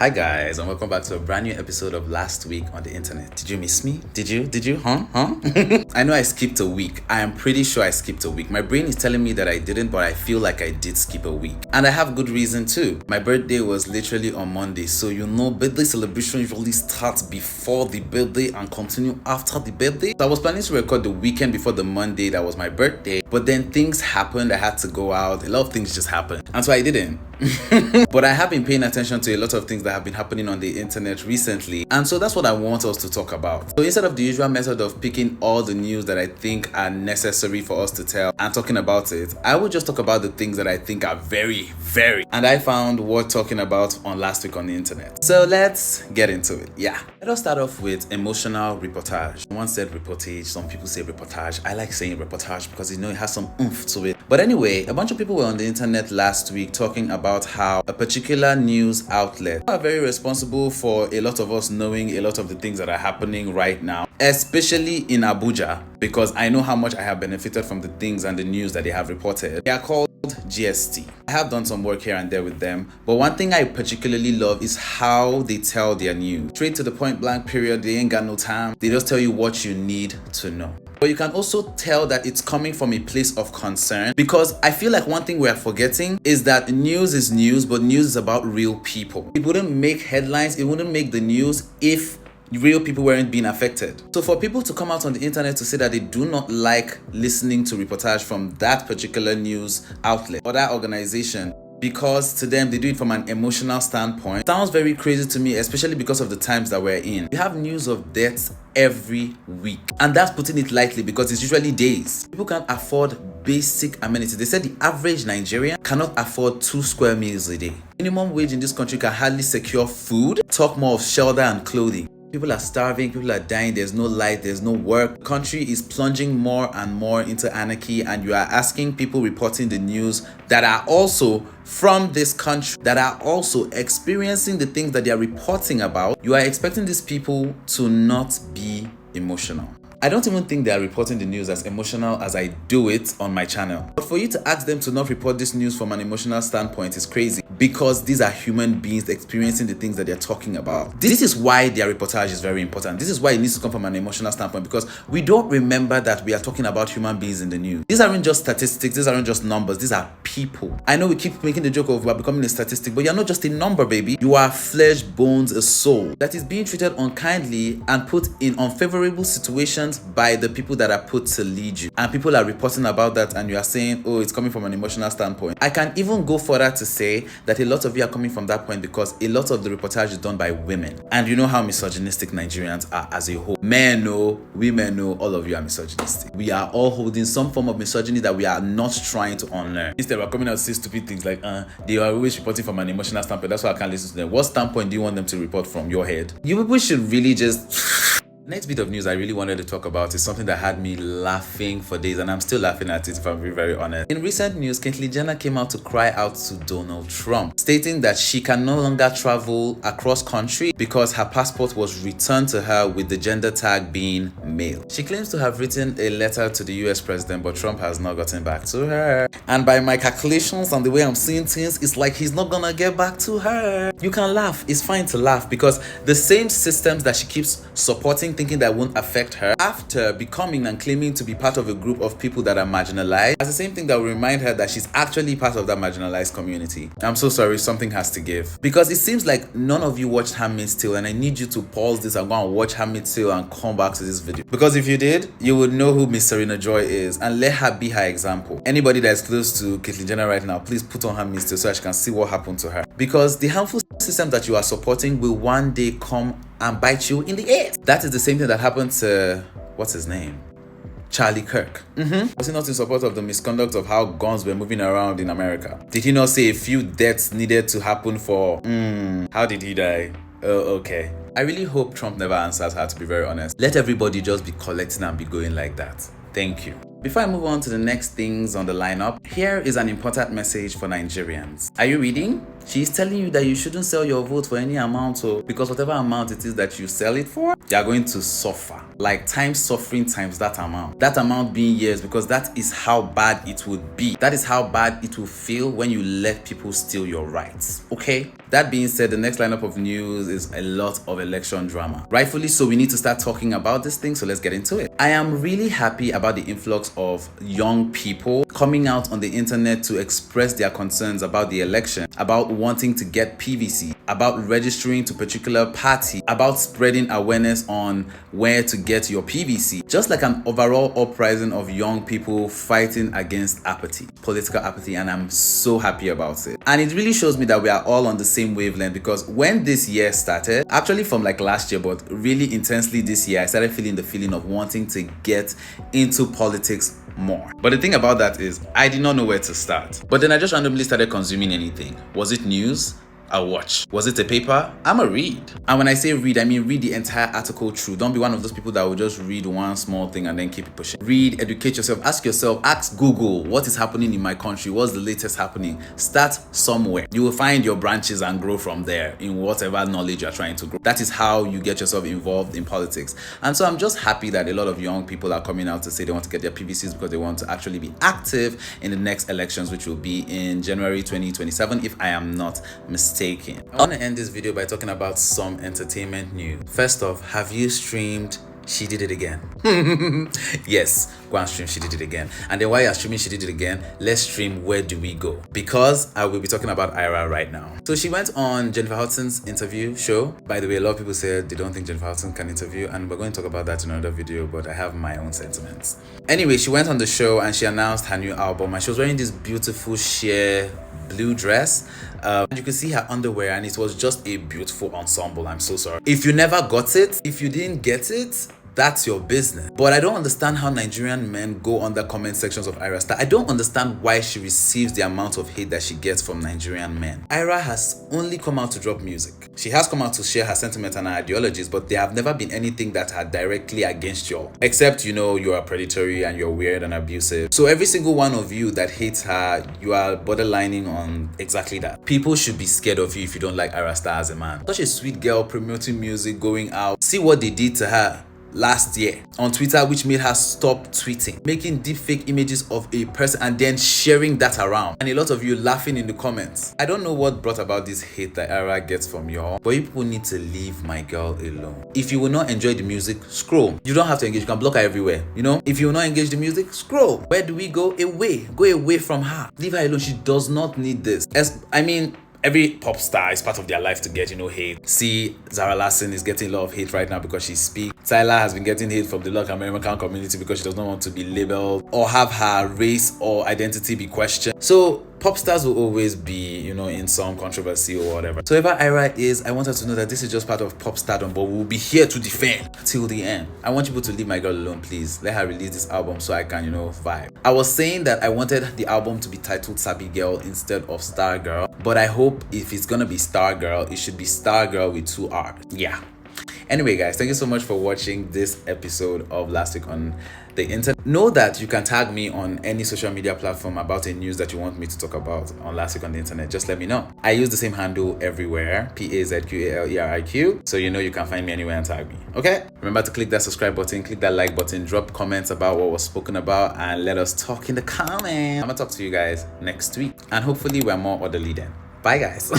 Hi guys, and welcome back to a brand new episode of Last Week on the Internet. Did you miss me? Did you? Huh? I know I skipped a week. I am pretty sure I skipped a week. My brain is telling me that I didn't, but I feel like I did skip a week. And I have good reason too. My birthday was literally on Monday, so birthday celebration usually starts before the birthday and continue after the birthday. So I was planning to record the weekend before the Monday that was my birthday, but then things happened. I had to go out. A lot of things just happened, and so I didn't. But I have been paying attention to a lot of things that have been happening on the internet recently, and so that's what I want us to talk about. So instead of the usual method of picking all the news that I think are necessary for us to tell and talking about it, I will just talk about the things that I think are very and I found worth talking about on Last Week on the Internet. So let's get into it. Let us start off with emotional reportage. Someone said reportage, some people say reportage. I like saying reportage because it has some oomph to it. But anyway, a bunch of people were on the internet last week talking about how a particular news outlet are very responsible for a lot of us knowing a lot of the things that are happening right now, especially in Abuja, because I know how much I have benefited from the things and the news that they have reported. They are called GST. I have done some work here and there with them, but one thing I particularly love is how they tell their news. Straight to the point blank period, they ain't got no time. They just tell you what you need to know. But you can also tell that it's coming from a place of concern, because I feel like one thing we are forgetting is that news is news, but news is about real people. It wouldn't make headlines, it wouldn't make the news if real people weren't being affected. So for people to come out on the internet to say that they do not like listening to reportage from that particular news outlet or that organization, because to them they do it from an emotional standpoint, sounds very crazy to me, especially because of the times that we're in. We have news of deaths every week, and that's putting it lightly because it's usually days. People can't afford basic amenities. They said the average Nigerian cannot afford 2 square meals a day. Minimum wage in this country can hardly secure food, talk more of shelter and clothing. People are starving, people are dying, there's no light, there's no work. The country is plunging more and more into anarchy, and you are asking people reporting the news that are also from this country, that are also experiencing the things that they are reporting about. You are expecting these people to not be emotional. I don't even think they are reporting the news as emotional as I do it on my channel. But for you to ask them to not report this news from an emotional standpoint is crazy, because these are human beings experiencing the things that they're talking about. This is why their reportage is very important. This is why it needs to come from an emotional standpoint, because we don't remember that we are talking about human beings in the news. These aren't just statistics, these aren't just numbers, these are people. I know we keep making the joke of we're becoming a statistic, but you're not just a number, baby. You are flesh, bones, a soul that is being treated unkindly and put in unfavorable situations by the people that are put to lead you. And people are reporting about that, and you are saying, oh, it's coming from an emotional standpoint. I can even go further to say that a lot of you are coming from that point because a lot of the reportage is done by women. And you know how misogynistic Nigerians are as a whole. Men know, women know, all of you are misogynistic. We are all holding some form of misogyny that we are not trying to unlearn. Instead, we're coming out to say stupid things like, they are always reporting from an emotional standpoint. That's why I can't listen to them. What standpoint do you want them to report from? Your head? You people should really just... Next bit of news I really wanted to talk about is something that had me laughing for days, and I'm still laughing at it if I'm being very honest. In recent news, Caitlyn came out to cry out to Donald Trump, stating that she can no longer travel across country because her passport was returned to her with the gender tag being male. She claims to have written a letter to the US president, but Trump has not gotten back to her. And by my calculations and the way I'm seeing things, it's like he's not gonna get back to her. You can laugh, it's fine to laugh, because the same systems that she keeps supporting, thinking that won't affect her, after becoming and claiming to be part of a group of people that are marginalized, as the same thing that will remind her that she's actually part of that marginalized community. I'm so sorry, something has to give. Because it seems like none of you watched Handmaid's Tale, and I need you to pause this and go and watch Handmaid's Tale and come back to this video. Because if you did, you would know who Miss Serena Joy is, and let her be her example. Anybody that is close to Caitlyn Jenner right now, please put on Handmaid's Tale so that she can see what happened to her. Because the harmful system that you are supporting will one day come and bite you in the ass. That is the same thing that happened to, what's his name? Charlie Kirk. Was he not in support of the misconduct of how guns were moving around in America? Did he not say a few deaths needed to happen for, how did he die? Oh, okay. I really hope Trump never answers her, to be very honest. Let everybody just be collecting and be going like that. Thank you. Before I move on to the next things on the lineup, here is an important message for Nigerians. Are you reading? She's telling you that you shouldn't sell your vote for any amount, so because whatever amount it is that you sell it for, you are going to suffer. Like time suffering times that amount. That amount being years, because that is how bad it would be. That is how bad it will feel when you let people steal your rights. Okay? That being said, the next lineup of news is a lot of election drama. Rightfully so, we need to start talking about this thing, so let's get into it. I am really happy about the influx of young people coming out on the internet to express their concerns about the election, about wanting to get PVC, about registering to particular party, about spreading awareness on where to get your PVC. Just like an overall uprising of young people fighting against apathy, political apathy, and I'm so happy about it. And it really shows me that we are all on the same wavelength, because when this year started, actually from like last year, but really intensely this year, I started feeling the feeling of wanting to get into politics more. But the thing about that is I did not know where to start. But then I just randomly started consuming anything. Was it news? I'll watch. Was it a paper? I'ma read. And when I say read, I mean read the entire article through. Don't be one of those people that will just read one small thing and then keep it pushing. Read, educate yourself, ask Google, what is happening in my country? What's the latest happening? Start somewhere. You will find your branches and grow from there in whatever knowledge you're trying to grow. That is how you get yourself involved in politics. And so I'm just happy that a lot of young people are coming out to say they want to get their PVCs because they want to actually be active in the next elections, which will be in January 2027, if I am not mistaken. I want to end this video by talking about some entertainment news. First off, have you streamed She Did It Again? Yes, go and stream She Did It Again. And then while you're streaming She Did It Again, let's stream Where Do We Go? Because I will be talking about Ira right now. So she went on Jennifer Hudson's interview show. By the way, a lot of people said they don't think Jennifer Hudson can interview, and we're going to talk about that in another video, but I have my own sentiments. Anyway, she went on the show and she announced her new album, and she was wearing this beautiful sheer blue dress. And you can see her underwear, and it was just a beautiful ensemble. I'm so sorry. If you never got it, if you didn't get it, that's your business. But I don't understand how Nigerian men go on the comment sections of Ira Star. I don't understand why she receives the amount of hate that she gets from Nigerian men. Ira has only come out to drop music. She has come out to share her sentiments and her ideologies, but there have never been anything that are directly against y'all. Except, you know, you are predatory and you're weird and abusive. So every single one of you that hates her, you are borderlining on exactly that. People should be scared of you if you don't like Ira Star as a man. Such a sweet girl, promoting music, going out. See what they did to her last year on Twitter, which made her stop tweeting, making deep fake images of a person and then sharing that around, and a lot of you laughing in the comments. I don't know what brought about this hate that Ira gets from y'all, but you people need to leave my girl alone. If you will not enjoy the music, scroll. You don't have to engage, you can block her everywhere, you know. If you will not engage the music, scroll. Where do we go? Go away from her. Leave her alone. She does not need this. I mean, every pop star is part of their life to get, hate. See, Zara Larsson is getting a lot of hate right now because she speaks. Tyler has been getting hate from the Black American community because she does not want to be labeled or have her race or identity be questioned. So pop stars will always be, in some controversy or whatever. So whoever Ira is, I want her to know that this is just part of pop stardom, but we'll be here to defend till the end. I want people to leave my girl alone, please. Let her release this album so I can, vibe. I was saying that I wanted the album to be titled Sabi Girl instead of Star Girl, but I hope if it's gonna be Star Girl, it should be Star Girl with 2 R's. Yeah. Anyway, guys, thank you so much for watching this episode of Last Week on the Internet. Know that you can tag me on any social media platform about a news that you want me to talk about on Last Week on the Internet. Just let me know. I use the same handle everywhere, PAZQALERIQ, so you can find me anywhere and tag me. Okay? Remember to click that subscribe button, click that like button, drop comments about what was spoken about, and let us talk in the comments. I'm gonna talk to you guys next week, and hopefully we're more orderly then. Bye, guys.